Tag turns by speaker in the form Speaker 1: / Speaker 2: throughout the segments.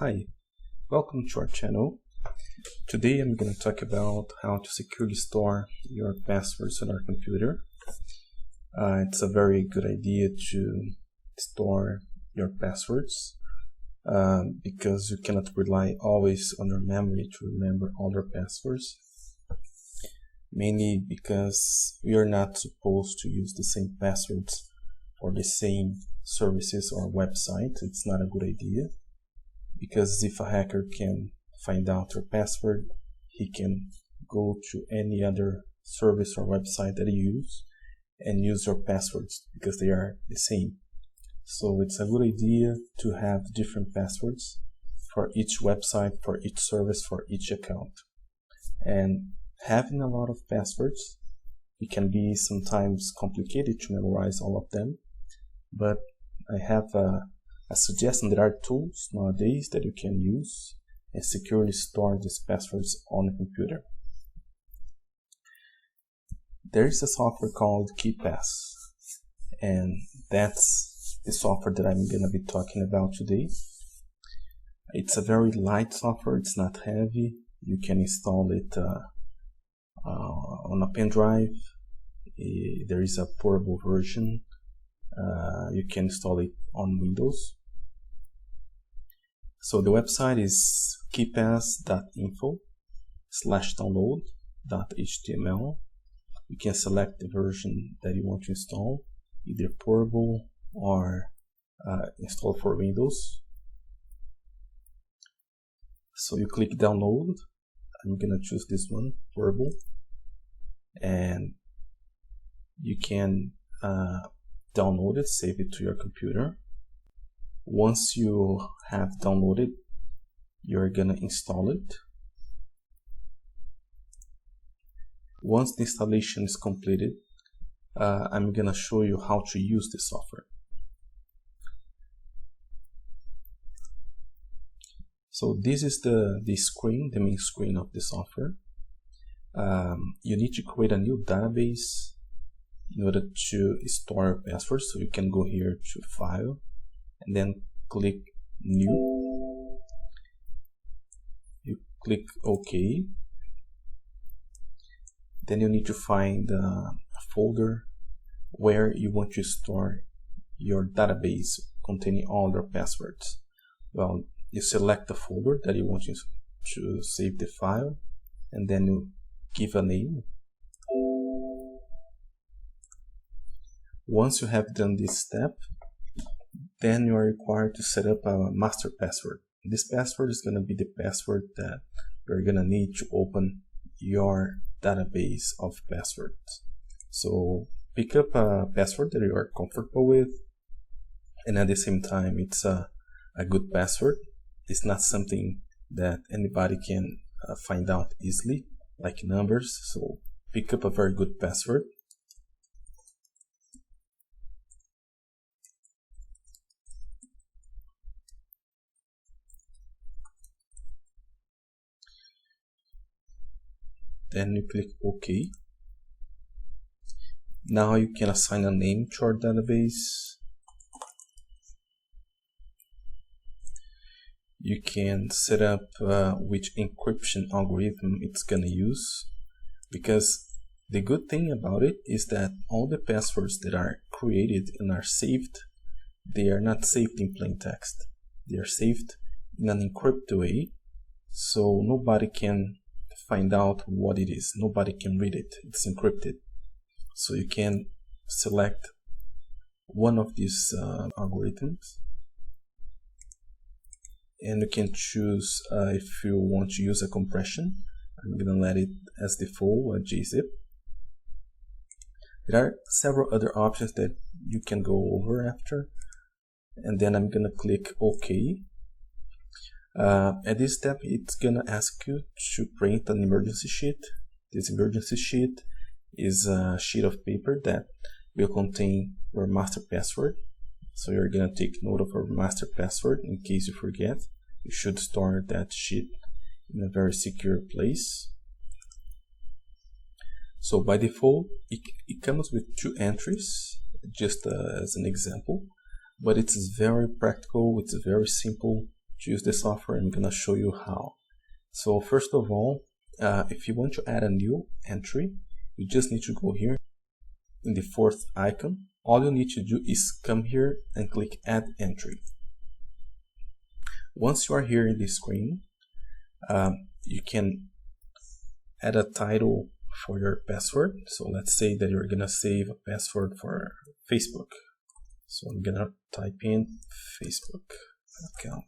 Speaker 1: Hi, welcome to our channel. Today I'm going to talk about how to securely store your passwords on our computer. It's a very good idea to store your passwords because you cannot rely always on your memory to remember all your passwords. Mainly because we are not supposed to use the same passwords for the same services or website. It's not a good idea. Because if a hacker can find out your password, he can go to any other service or website that you use and use your passwords because they are the same. So it's a good idea to have different passwords for each website, for each service, for each account. And having a lot of passwords, it can be sometimes complicated to memorize all of them, but I have a suggestion. There are tools nowadays that you can use and securely store these passwords on the computer. There is a software called KeePass, and that's the software that I'm going to be talking about today. It's a very light software, it's not heavy. You can install it on a pen drive. There is a portable version. You can install it on Windows. So the website is keepass.info/download.html. You can select the version that you want to install, either portable or install for Windows. So you click download. I'm gonna choose this one, portable, and you can download it, save it to your computer. Once you have downloaded, you're gonna install it. Once the installation is completed, I'm gonna show you how to use the software. So this is the main screen of the software. You need to create a new database in order to store your passwords. So you can go here to File and then click New. You click OK. Then you need to find a folder where you want to store your database containing all your passwords. Well, you select the folder that you want to save the file, and then you give a name. Once you have done this step, then you are required to set up a master password. This password is going to be the password that you're going to need to open your database of passwords. So pick up a password that you are comfortable with, and at the same time it's a good password. It's not something that anybody can find out easily, like numbers. So pick up a very good password. Then you click OK. Now you can assign a name to our database. You can set up which encryption algorithm it's gonna use, because the good thing about it is that all the passwords that are created and are saved, they are not saved in plain text. They are saved in an encrypted way, so nobody can find out what it is. Nobody can read it. It's encrypted. So you can select one of these algorithms, and you can choose if you want to use a compression. I'm gonna let it as default, a gzip. There are several other options that you can go over after, and then I'm gonna click OK. At this step, it's gonna ask you to print an emergency sheet. This emergency sheet is a sheet of paper that will contain your master password. So you're gonna take note of your master password in case you forget. You should store that sheet in a very secure place. So by default, it comes with 2 entries, just as an example, but it's very practical, it's very simple to use the software. I'm gonna show you how. So first of all, if you want to add a new entry, you just need to go here in the fourth icon. All you need to do is come here and click Add Entry. Once you are here in the screen, you can add a title for your password. So let's say that you're gonna save a password for Facebook. So I'm gonna type in Facebook account.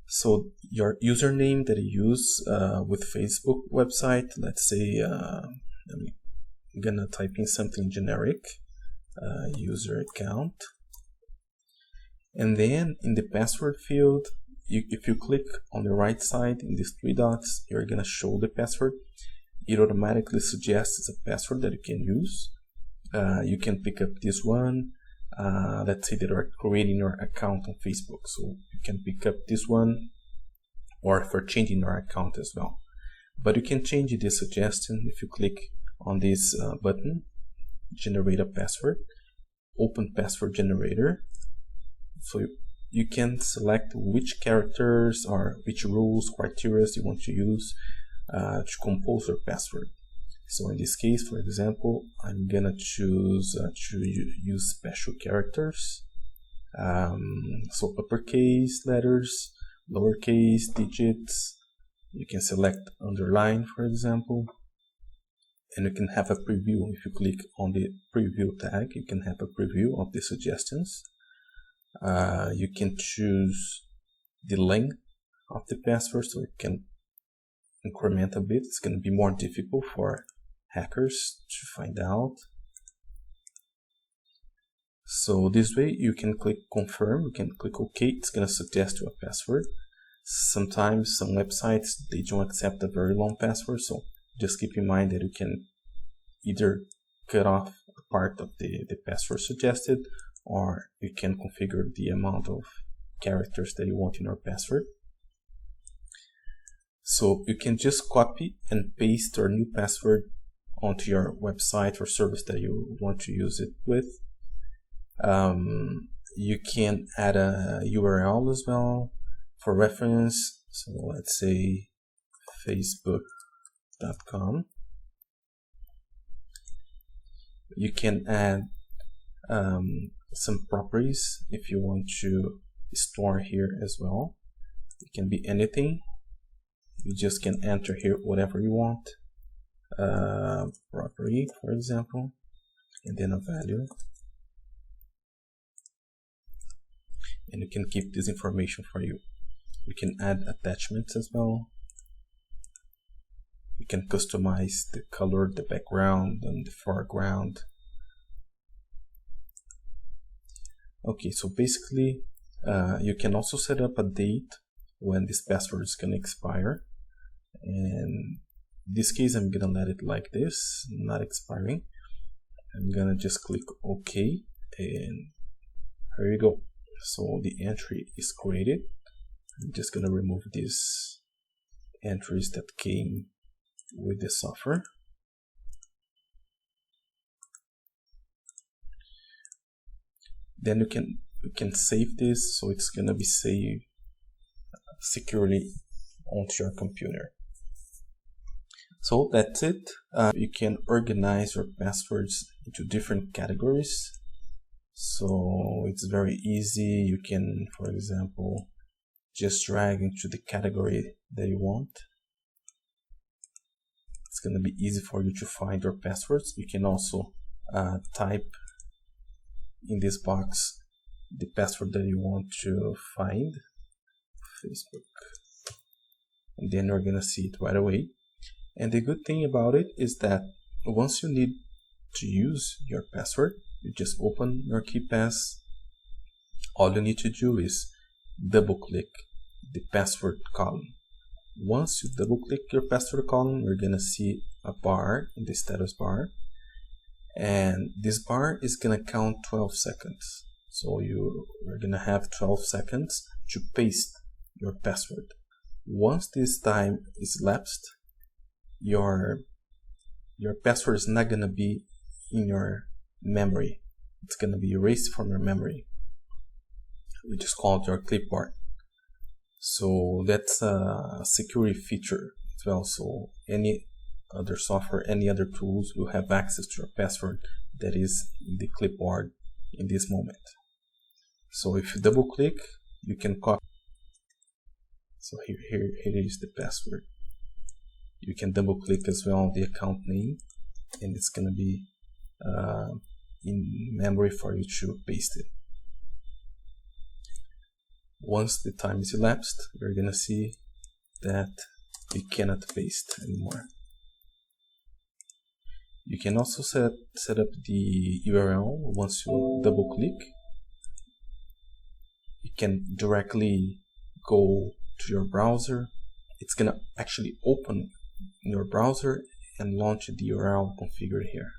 Speaker 1: So your username that you use with Facebook website, let's say I'm gonna type in something generic, user account. And then in the password field, if you click on the right side in these three dots, you're gonna show the password. It automatically suggests a password that you can use. You can pick up this one. Let's say that you're creating your account on Facebook, so you can pick up this one, or for changing your account as well. But you can change the suggestion if you click on this button, generate a password, open password generator. So you can select which characters or which rules, criteria you want to use to compose your password. So in this case, for example, I'm gonna choose to use special characters. So uppercase letters, lowercase digits. You can select underline, for example. And you can have a preview. If you click on the preview tag, you can have a preview of the suggestions. You can choose the length of the password, so you can increment a bit. It's going to be more difficult for hackers to find out. So this way you can click confirm, you can click OK. It's going to suggest you a password. Sometimes some websites, they don't accept a very long password, so just keep in mind that you can either cut off a part of the password suggested, or you can configure the amount of characters that you want in your password. So you can just copy and paste your new password onto your website or service that you want to use it with. You can add a URL as well for reference. So let's say facebook.com. You can add some properties if you want to store here as well. It can be anything. You just can enter here whatever you want. Property, for example, and then a value. And you can keep this information for you. You can add attachments as well. You can customize the color, the background, and the foreground. Okay, so basically, you can also set up a date when this password is going to expire. And in this case, I'm going to let it like this, not expiring. I'm going to just click OK, and here you go. So the entry is created. I'm just going to remove these entries that came with the software. Then you can save this, so it's going to be saved securely onto your computer. So that's it. You can organize your passwords into different categories. So it's very easy. You can, for example, just drag into the category that you want. It's going to be easy for you to find your passwords. You can also type in this box the password that you want to find, Facebook, and then you're going to see it right away. And the good thing about it is that once you need to use your password, you just open your KeePass. All you need to do is double click the password column. Once you double click your password column, you're going to see a bar in the status bar, and this bar is going to count 12 seconds. So you're going to have 12 seconds to paste your password. Once this time is lapsed, your password is not going to be in your memory. It's going to be erased from your memory. which is called your clipboard. So that's a security feature as well. So any other software, any other tools will have access to your password that is in the clipboard in this moment. So if you double click, you can copy. So here is the password. You can double click as well on the account name, and it's gonna be in memory for you to paste it. Once the time is elapsed, we're gonna see that we cannot paste anymore. You can also set up the URL. Once you double click, you can directly go to your browser. It's gonna actually open in your browser and launch the URL configured here.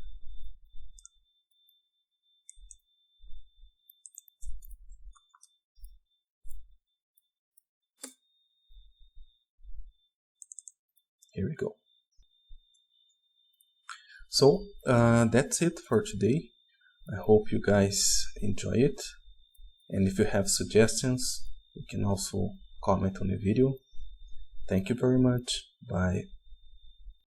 Speaker 1: Here we go. So that's it for today. I hope you guys enjoy it. And if you have suggestions, you can also comment on the video. Thank you very much. Bye.